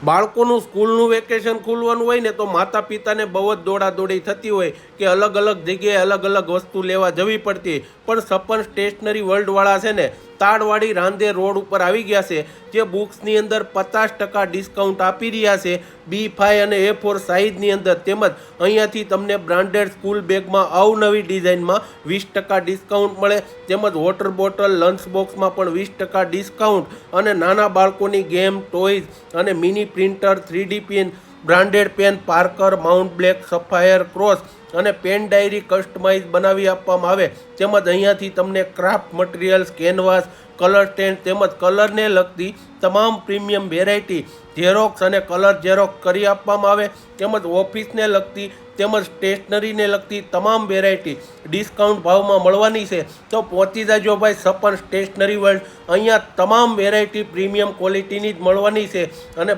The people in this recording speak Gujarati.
બાળકોનું સ્કૂલનું વેકેશન ખુલવાનું હોય ને તો માતા પિતાને બહુ જ દોડાદોડી થતી હોય કે અલગ અલગ જગ્યાએ અલગ અલગ વસ્તુ લેવા જવી પડતી હોય. પણ સપન સ્ટેશનરી વર્લ્ડવાળા છે ને તાડવાડી રાંદેર રોડ ઉપર આવી ગયા છે, જે બુક્સની અંદર 50% ડિસ્કાઉન્ટ આપી રહ્યા છે. B5 અને A4 સાઇઝની અંદર, તેમજ અહીંયાથી તમને બ્રાન્ડેડ સ્કૂલ બેગમાં અવનવી ડિઝાઇનમાં 20% ડિસ્કાઉન્ટ મળે, તેમજ વોટર બોટલ લંચ બોક્સમાં પણ 20% ડિસ્કાઉન્ટ, અને નાના બાળકોની ગેમ, ટોયઝ અને mini printer, 3D pen, branded pen, Parker, Mont Blanc, sapphire, Cross અને પેન ડાયરી કસ્ટમાઇઝ બનાવી આપવામાં આવે. તેમજ અહીંયાથી તમને craft materials, canvas, colour stand તેમજ કલરને લગતી તમામ પ્રીમિયમ વેરાયટી ઝેરોક્સ અને કલર ઝેરોક્સ કરી આપવામાં આવે. તેમજ ઓફિસને લગતી તેમજ સ્ટેશનરીને લગતી તમામ વેરાયટી ડિસ્કાઉન્ટ ભાવમાં મળવાની છે. તો પહોંચી જાજો ભાઈ સપન સ્ટેશનરી વર્લ્ડ. અહીંયા તમામ વેરાયટી પ્રીમિયમ ક્વોલિટીની જ મળવાની છે અને